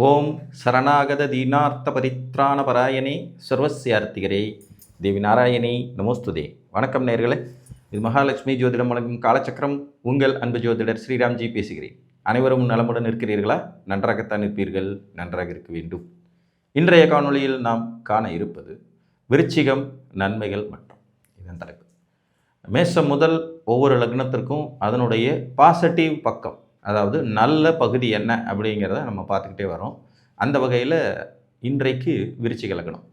ஓம் சரணாகத தீனார்த்த பரித்ராண பராயணே சர்வசியார்த்திகரே தேவி நாராயணி நமோஸ்துதே. வணக்கம் நேர்களே, இது மகாலட்சுமி ஜோதிடம் வழங்கும் காலச்சக்கரம். உங்கள் அன்பு ஜோதிடர் ஸ்ரீராம்ஜி பேசுகிறேன். அனைவரும் நலமுடன் இருக்கிறீர்களா? நன்றாகத்தான் இருப்பீர்கள், நன்றாக இருக்க வேண்டும். இன்றைய காணொளியில் நாம் காண இருப்பது விருச்சிகம் நன்மைகள் மற்றும் இதன் தலைப்பு. மேஷம் முதல் ஒவ்வொரு லக்னத்திற்கும் அதனுடைய பாசிட்டிவ் பக்கம், அதாவது நல்ல பகுதி என்ன அப்படிங்கிறத நம்ம பார்த்துக்கிட்டே வரோம். அந்த வகையில் இன்றைக்கு விருச்சிக லக்னம்.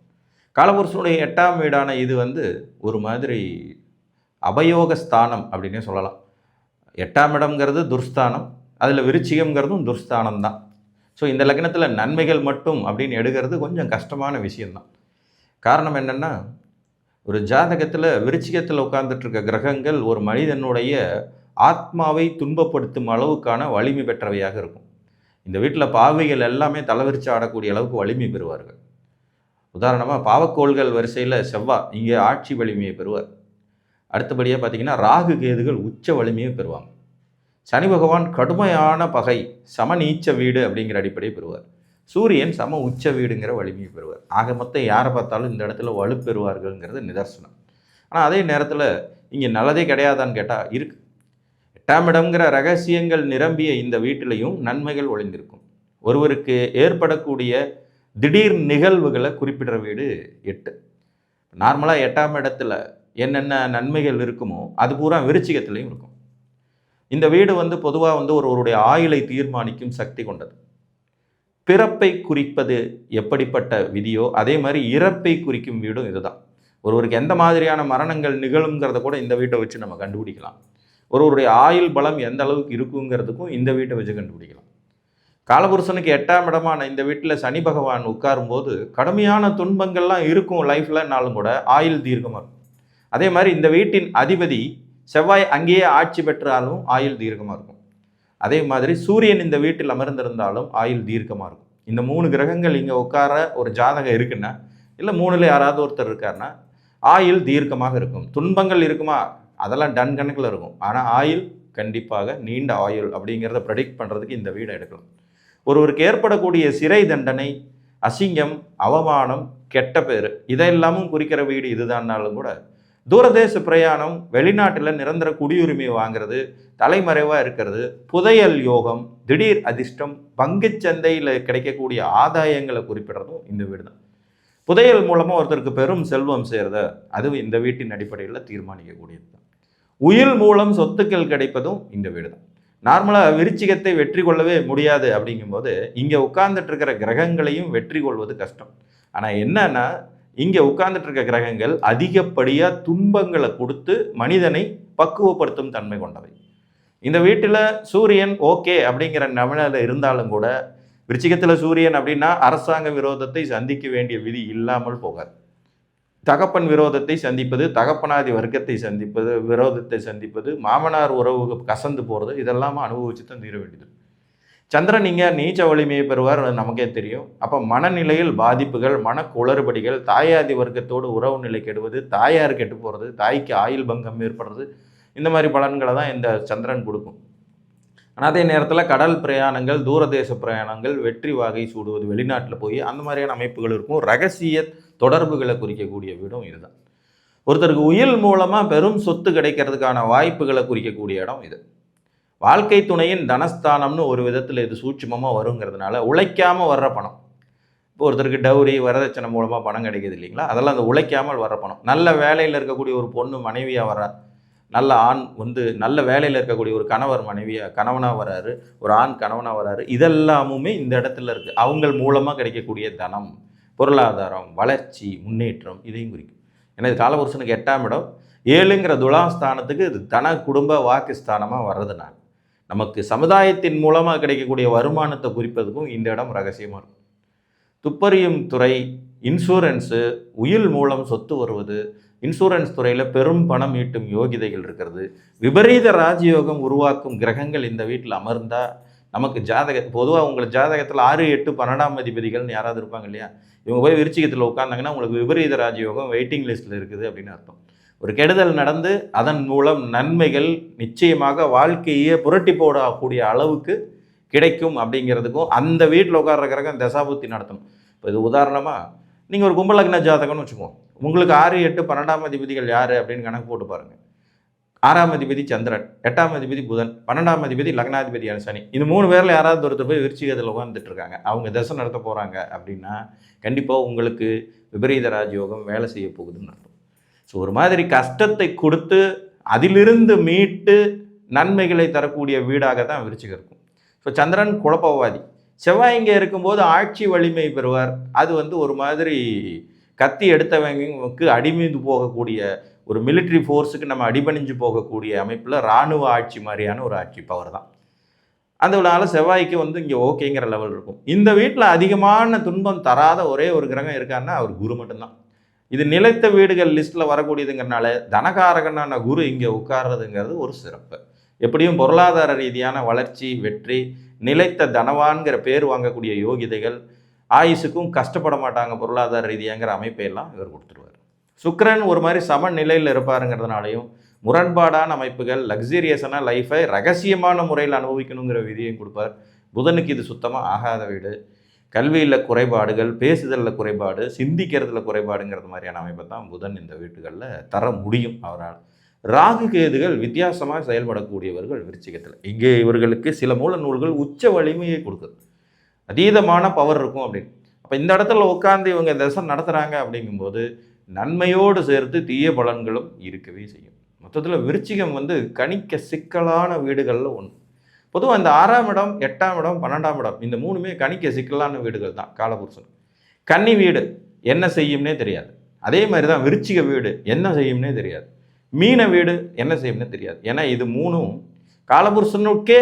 காலபுருஷனுடைய 8ஆம் வீடான இது ஒரு மாதிரி அபயோக ஸ்தானம் அப்படின்னே சொல்லலாம். 8ஆம் இடம்ங்கிறது துர்ஸ்தானம், அதில் விருச்சிகம்ங்கிறதும் துர்ஸ்தானம் தான். ஸோ இந்த லக்னத்தில் நன்மைகள் மட்டும் அப்படின்னு எடுக்கிறது கொஞ்சம் கஷ்டமான விஷயந்தான். காரணம் என்னென்னா, ஒரு ஜாதகத்தில் விருச்சிகத்தில் உட்கார்ந்துட்டுருக்க கிரகங்கள் ஒரு மனிதனுடைய ஆத்மாவை துன்பப்படுத்தும் அளவுக்கான வலிமை பெற்றவையாக இருக்கும். இந்த வீட்டில் பாவிகள் எல்லாமே தலைவிரிச்சு ஆடக்கூடிய அளவுக்கு வலிமை பெறுவார்கள். உதாரணமாக பாவக்கோள்கள் வரிசையில் செவ்வாய் இங்கே ஆட்சி வலிமையை பெறுவார். அடுத்தபடியாக பார்த்திங்கன்னா ராகு கேதுகள் உச்ச வலிமையை பெறுவாங்க. சனி பகவான் கடுமையான பகை சமநீச்ச வீடு அப்படிங்கிற அடிப்படையை பெறுவார். சூரியன் சம உச்ச வீடுங்கிற வலிமையை பெறுவார். ஆக மொத்தம் யாரை பார்த்தாலும் இந்த இடத்துல வலு பெறுவார்கள்ங்கிறது நிதர்சனம். ஆனால் அதே நேரத்தில் இங்கே நல்லதே கிடையாதான்னு கேட்டால் இருக்குது. 8ஆம் இடம்ங்கிற ரகசியங்கள் நிரம்பிய இந்த வீட்டிலையும் நன்மைகள் ஒளிந்திருக்கும். ஒருவருக்கு ஏற்படக்கூடிய திடீர் நிகழ்வுகளை குறிப்பிடுற வீடு 8. நார்மலாக 8ஆம் இடத்துல என்னென்ன நன்மைகள் இருக்குமோ அது பூரா விருச்சிகத்திலையும் இருக்கும். இந்த வீடு பொதுவாக ஒருவருடைய ஆயுளை தீர்மானிக்கும் சக்தி கொண்டது. பிறப்பை குறிப்பது எப்படிப்பட்ட விதியோ அதே மாதிரி இறப்பை குறிக்கும் வீடும் இதுதான். ஒருவருக்கு எந்த மாதிரியான மரணங்கள் நிகழுங்கிறத கூட இந்த வீட்டை வச்சு நம்ம கண்டுபிடிக்கலாம். ஒருவருடைய ஆயுள் பலம் எந்த அளவுக்கு இருக்குங்கிறதுக்கும் இந்த வீட்டை வச்சு கண்டுபிடிக்கலாம். காலபுருஷனுக்கு 8ஆம் இடமான இந்த வீட்டில் சனி பகவான் உட்காரும்போது கடுமையான துன்பங்கள்லாம் இருக்கும் லைஃப்லனாலும் கூட ஆயுள் தீர்க்கமாக இருக்கும். அதே மாதிரி இந்த வீட்டின் அதிபதி செவ்வாய் அங்கேயே ஆட்சி பெற்றாலும் ஆயுள் தீர்க்கமாக இருக்கும். அதே மாதிரி சூரியன் இந்த வீட்டில் அமர்ந்திருந்தாலும் ஆயுள் தீர்க்கமாக இருக்கும். இந்த 3 கிரகங்கள் இங்கே உட்கார ஒரு ஜாதகம் இருக்குன்னா, இல்லை 3ல் யாராவது ஒருத்தர் இருக்காருன்னா ஆயுள் தீர்க்கமாக இருக்கும். துன்பங்கள் இருக்குமா, அதெல்லாம் டன் கணக்கில் இருக்கும். ஆனால் ஆயுள் கண்டிப்பாக நீண்ட ஆயுள் அப்படிங்கிறத ப்ரெடிக்ட் பண்ணுறதுக்கு இந்த வீடை எடுக்கலாம். ஒருவருக்கு ஏற்படக்கூடிய சிறை தண்டனை, அசிங்கம், அவமானம், கெட்ட பேர் இதெல்லாமும் குறிக்கிற வீடு இதுதான்னாலும் கூட தூரதேச பிரயாணம், வெளிநாட்டில் நிரந்தர குடியுரிமை வாங்கிறது, தலைமறைவாக இருக்கிறது, புதையல் யோகம், திடீர் அதிர்ஷ்டம், பங்குச்சந்தையில் கிடைக்கக்கூடிய ஆதாயங்களை குறிப்பிடுறதும் இந்த வீடு தான். புதையல் மூலமாக ஒருத்தருக்கு பெரும் செல்வம் சேர்றத அதுவும் இந்த வீட்டின் அடிப்படையில் தீர்மானிக்கக்கூடியது தான். உயில் மூலம் சொத்துக்கள் கிடைப்பதும் இந்த வீடு தான். நார்மலாக விருச்சிகத்தை வெற்றி கொள்ளவே முடியாது அப்படிங்கும்போது இங்கே உட்கார்ந்துட்டு இருக்கிற கிரகங்களையும் வெற்றி கொள்வது கஷ்டம். ஆனால் என்னன்னா, இங்கே உட்கார்ந்துட்டு இருக்க கிரகங்கள் அதிகப்படியாக துன்பங்களை கொடுத்து மனிதனை பக்குவப்படுத்தும் தன்மை கொண்டவை. இந்த வீட்டில் சூரியன் ஓகே அப்படிங்கிற நிலைமையில இருந்தாலும் கூட, விருச்சிகத்தில் சூரியன் அப்படின்னா அரசாங்க விரோதத்தை சந்திக்க வேண்டிய விதி இல்லாமல் போகாது. தகப்பன் விரோதத்தை சந்திப்பது, தகப்பனாதி வர்க்கத்தை சந்திப்பது, விரோதத்தை சந்திப்பது, மாமனார் உறவு கசந்து போகிறது, இதெல்லாம் அனுபவிச்சு தான் தீர வேண்டியது. சந்திரன் இங்கே நீச்ச வலிமையை பெறுவார், நமக்கே தெரியும். அப்போ மனநிலையில் பாதிப்புகள், மன குளறுபடிகள், தாயாதி வர்க்கத்தோடு உறவு நிலை கெடுவது, தாயார் கெட்டு போகிறது, தாய்க்கு ஆயுள் பங்கம் ஏற்படுறது, இந்த மாதிரி பலன்களை தான் இந்த சந்திரன் கொடுக்கும். ஆனால் அதே நேரத்தில் கடல் பிரயாணங்கள், தூரதேச பிரயாணங்கள், வெற்றி வாகை சூடுவது, வெளிநாட்டில் போய் அந்த மாதிரியான அமைப்புகள் இருக்கும். ரகசிய தொடர்புகளை குறிக்கக்கூடிய வீடும் இதுதான். ஒருத்தருக்கு உயில் மூலமாக பெரும் சொத்து கிடைக்கிறதுக்கான வாய்ப்புகளை குறிக்கக்கூடிய இடம் இது. வாழ்க்கை துணையின் தனஸ்தானம்னு ஒரு விதத்தில் இது சூட்சுமமாக வருங்கிறதுனால உழைக்காமல் வர்ற பணம். இப்போ ஒருத்தருக்கு டவுரி வரதட்சணை மூலமாக பணம் கிடைக்கிது இல்லைங்களா, அதெல்லாம் அந்த உழைக்காமல் வர்ற பணம். நல்ல வேலையில் இருக்கக்கூடிய ஒரு பொண்ணு மனைவியாக வர்றார், நல்ல ஆண் நல்ல வேலையில் இருக்கக்கூடிய ஒரு கணவர் கணவனாக வர்றாரு, ஒரு ஆண் கணவனாக வர்றாரு, இதெல்லாமுமே இந்த இடத்துல இருக்குது. அவங்க மூலமாக கிடைக்கக்கூடிய தனம், பொருளாதாரம், வளர்ச்சி, முன்னேற்றம் இதையும் குறிக்கும். ஏன்னா இது காலபுருஷனுக்கு 8ஆம் இடம் 7ங்கிற துலாஸ்தானத்துக்கு இது தன குடும்ப வாக்கு ஸ்தானமாக வர்றதுனால நமக்கு சமுதாயத்தின் மூலமாக கிடைக்கக்கூடிய வருமானத்தை குறிப்பதுக்கும் இந்த இடம் ரகசியமாக இருக்கும். துப்பறியும் துறை, இன்சூரன்ஸு, உயில் மூலம் சொத்து வருவது, இன்சூரன்ஸ் துறையில் பெரும் பணம் ஈட்டும் யோகிதைகள் இருக்கிறது, விபரீத ராஜயோகம் உருவாக்கும் கிரகங்கள் இந்த வீட்டில் அமர்ந்தால் நமக்கு பொதுவாக உங்களுக்கு ஜாதகத்தில் 6, 8, 12ஆம் அதிபதிகள்னு யாராவது இருப்பாங்க இல்லையா, இவங்க போய் விருச்சிகத்தில் உட்காந்தாங்கன்னா உங்களுக்கு விபரீத ராஜயோகம் வெயிட்டிங் லிஸ்ட்டில் இருக்குது அப்படின்னு அர்த்தம். ஒரு கெடுதல் நடந்து அதன் மூலம் நன்மைகள் நிச்சயமாக வாழ்க்கையே புரட்டி போடக்கூடிய அளவுக்கு கிடைக்கும் அப்படிங்கிறதுக்கும் அந்த வீட்டில் உட்கார்ற கிரகம் தசாபுத்தி நடத்தணும். இப்போ இது உதாரணமாக நீங்கள் ஒரு கும்பலக்ன ஜாதகம்னு வச்சுக்குவோம். உங்களுக்கு 6, 8, 12ஆம் அதிபதிகள் யார் அப்படின்னு கணக்கு போட்டு பாருங்கள். 6ஆம் அதிபதி சந்திரன், 8ஆம் அதிபதி புதன், 12ஆம் அதிபதி லக்னாதிபதியான சனி. இது 3 பேரில் யாராவது ஒருத்தர் போய் விருச்சிகத்தில் உட்காந்துட்டு இருக்காங்க, அவங்க தசை நடத்த போகிறாங்க அப்படின்னா கண்டிப்பாக உங்களுக்கு விபரீத ராஜயோகம் வேலை செய்ய போகுதுன்னு அர்த்தம். ஸோ ஒரு மாதிரி கஷ்டத்தை கொடுத்து அதிலிருந்து மீட்டு நன்மைகளை தரக்கூடிய வீடாக தான் விருச்சிகம் இருக்கும். ஸோ சந்திரன் குழப்பவாதி, செவ்வாய் இங்கே இருக்கும்போது ஆட்சி வலிமை பெறுவார். அது ஒரு மாதிரி கத்தி எடுத்தவங்களுக்கு அடிமீது போகக்கூடிய ஒரு மிலிட்ரி ஃபோர்ஸுக்கு நம்ம அடிபணிஞ்சு போகக்கூடிய அமைப்பில் இராணுவ ஆட்சி மாதிரியான ஒரு ஆட்சி பவர் தான். அதனால செவ்வாய்க்கு இங்கே ஓகேங்கிற லெவல் இருக்கும். இந்த வீட்டில் அதிகமான துன்பம் தராத ஒரே ஒரு கிரகம் இருக்காருன்னா அவர் குரு மட்டும்தான். இது நிலைத்த வீடுகள் லிஸ்ட்டில் வரக்கூடியதுங்கிறனால தனகாரகனான குரு இங்கே உட்கார்றதுங்கிறது ஒரு சிறப்பு. எப்படியும் பொருளாதார ரீதியான வளர்ச்சி, வெற்றி, நிலைத்த தனவான்கிற பேர் வாங்கக்கூடிய யோகிதைகள், ஆயுசுக்கும் கஷ்டப்பட மாட்டாங்க பொருளாதார ரீதியாங்கிற அமைப்பையெல்லாம் இவர் கொடுத்துருவார். சுக்கிரன் ஒரு மாதிரி சமநிலையில் இருப்பாருங்கிறதுனாலையும் முரண்பாடான அமைப்புகள், லக்ஸீரியஸான லைஃபை ரகசியமான முறையில் அனுபவிக்கணுங்கிற விதியையும் கொடுப்பார். புதனுக்கு இது சுத்தமாக ஆகாத வீடு. கல்வியில் குறைபாடுகள், பேசுதலில் குறைபாடு, சிந்திக்கிறதுல குறைபாடுங்கிறது மாதிரியான அமைப்பை தான் புதன் இந்த வீட்டுகளில் தர முடியும் அவரால். ராகு கேதுகள் வித்தியாசமாக செயல்படக்கூடியவர்கள் விருச்சிகத்தில். இங்கே இவர்களுக்கு சில மூல நூல்கள் உச்ச வலிமையை கொடுக்குது, அதீதமான பவர் இருக்கும் அப்படின்னு. அப்போ இந்த இடத்துல உட்காந்து இவங்க தசை நடத்துகிறாங்க அப்படிங்கும்போது நன்மையோடு சேர்த்து தீய பலன்களும் இருக்கவே செய்யும். மொத்தத்தில் விருச்சிகம் கணிக்க சிக்கலான வீடுகளில் ஒன்று. பொதுவாக இந்த 6ஆம் இடம், 8ஆம் இடம், 12ஆம் இடம் இந்த 3மே கணிக்க சிக்கலான வீடுகள் தான் காலபுருஷன். கன்னி வீடு என்ன செய்யும்னே தெரியாது. அதே மாதிரி தான் விருச்சிக வீடு என்ன செய்யும்னே தெரியாது. மீன வீடு என்ன செய்யும்னே தெரியாது. ஏன்னா இது 3ம் காலபுருஷனுக்கே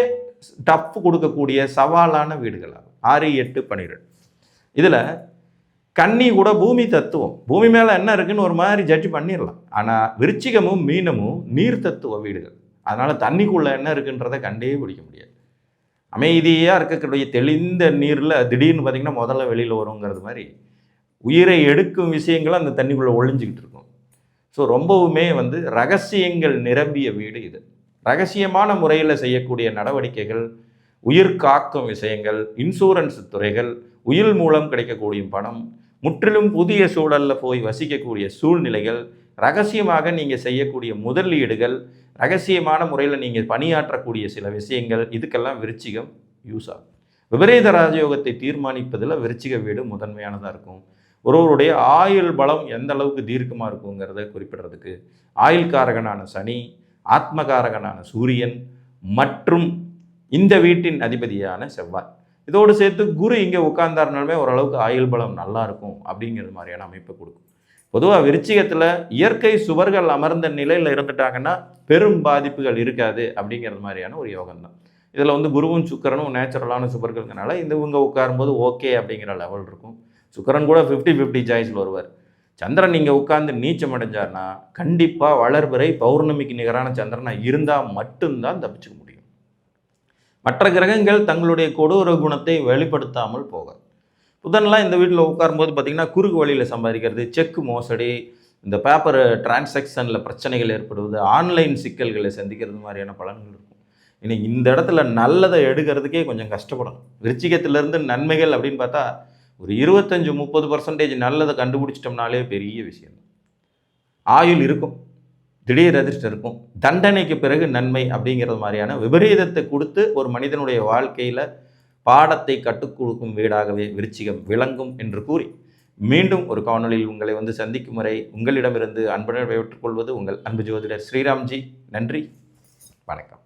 டஃப் கொடுக்கக்கூடிய சவாலான வீடுகள். 6, 8, 12. இதில் கன்னி கூட பூமி தத்துவம், பூமி மேலே என்ன இருக்குன்னு ஒரு மாதிரி ஜட்ஜ் பண்ணிடலாம். ஆனால் விருச்சிகமும் மீனமும் நீர் தத்துவ வீடுகள். அதனால் தண்ணிக்குள்ளே என்ன இருக்குன்றதை கண்டே பிடிக்க முடியாது. அமைதியாக இருக்கக்கூடிய தெளிந்த நீரில் திடீர்னு பார்த்திங்கன்னா முதல்ல வெளியில் வருங்கிறது மாதிரி உயிரை எடுக்கும் விஷயங்கள் அந்த தண்ணிக்குள்ளே ஒழிஞ்சிக்கிட்டு இருக்கும். ஸோ ரொம்பவுமே ரகசியங்கள் நிரம்பிய வீடு இது. ரகசியமான முறையில் செய்யக்கூடிய நடவடிக்கைகள், உயிர் காக்கும் விஷயங்கள், இன்சூரன்ஸ் துறைகள், உயிர் மூலம் கிடைக்கக்கூடிய பணம், முற்றிலும் புதிய சூழலில் போய் வசிக்கக்கூடிய சூழ்நிலைகள், ரகசியமாக நீங்கள் செய்யக்கூடிய முதலீடுகள், ரகசியமான முறையில் நீங்கள் பணியாற்றக்கூடிய சில விஷயங்கள், இதுக்கெல்லாம் விருச்சிகம் யூஸ் ஆகும். விபரீத ராஜயோகத்தை தீர்மானிப்பதில் விருச்சிக வீடு முதன்மையானதாக இருக்கும். ஒருவருடைய ஆயுள் பலம் எந்த அளவுக்கு தீர்க்கமாக இருக்குங்கிறத குறிப்பிடுறதுக்கு ஆயுள்காரகனான சனி, ஆத்மகாரகனான சூரியன் மற்றும் இந்த வீட்டின் அதிபதியான செவ்வாய், இதோடு சேர்த்து குரு இங்கே உட்கார்ந்தாருனாலுமே ஓரளவுக்கு ஆயுள் பலம் நல்லா இருக்கும் அப்படிங்கிறது மாதிரியான அமைப்பை கொடுக்கும். பொதுவாக விருச்சிகத்தில் இயற்கை சுவர்கள் அமர்ந்த நிலையில் இருந்துட்டாங்கன்னா பெரும் பாதிப்புகள் இருக்காது அப்படிங்கிறது மாதிரியான ஒரு யோகம் தான். இதில் குருவும் சுக்கிரனும் நேச்சுரலான சுவர்கள்னால இவங்க உட்காரும்போது ஓகே அப்படிங்கிற லெவல் இருக்கும். சுக்கிரன் கூட 50-50 சாய்ஸில் வருவார். சந்திரன் இங்கே உட்கார்ந்து நீச்சம் அடைஞ்சார்னா கண்டிப்பாக வளர்பிறை பௌர்ணமிக்கு நிகரான சந்திரனாக இருந்தால் மட்டும்தான் தப்பிச்சுக்க முடியும். மற்ற கிரகங்கள் தங்களுடைய கொடூர குணத்தை வெளிப்படுத்தாமல் போகாது. புதன்லாம் இந்த வீட்டில் உட்காரும்போது பார்த்திங்கன்னா குறுக்கு வழியில் சம்பாதிக்கிறது, செக்கு மோசடி, இந்த பேப்பர் டிரான்சாக்ஷனில் பிரச்சனைகள் ஏற்படுவது, ஆன்லைன் சிக்கல்களை சந்திக்கிறது மாதிரியான பலன்கள் இருக்கும். இனி இந்த இடத்துல நல்லதை எடுக்கிறதுக்கே கொஞ்சம் கஷ்டப்படணும். விருச்சிகத்திலேருந்து நன்மைகள் அப்படின்னு பார்த்தா ஒரு 25-30% நல்லதை கண்டுபிடிச்சிட்டோம்னாலே பெரிய விஷயம். ஆயுள் இருக்கும், திடீர் அதிர்ஷ்டம் இருக்கும், தண்டனைக்கு பிறகு நன்மை அப்படிங்கிறது மாதிரியான விபரீதத்தை கொடுத்து ஒரு மனிதனுடைய வாழ்க்கையில் பாடத்தை கற்றுக் கொடுக்கும் வீடாகவே விருச்சிகம் விளங்கும் என்று கூறி மீண்டும் ஒரு காணொலியில் உங்களை சந்திக்கும் வரை உங்களிடமிருந்து அன்புடன் விடைபெற்றுக் கொள்வது உங்கள் அன்பு ஜோதிடர் ஸ்ரீராம்ஜி. நன்றி, வணக்கம்.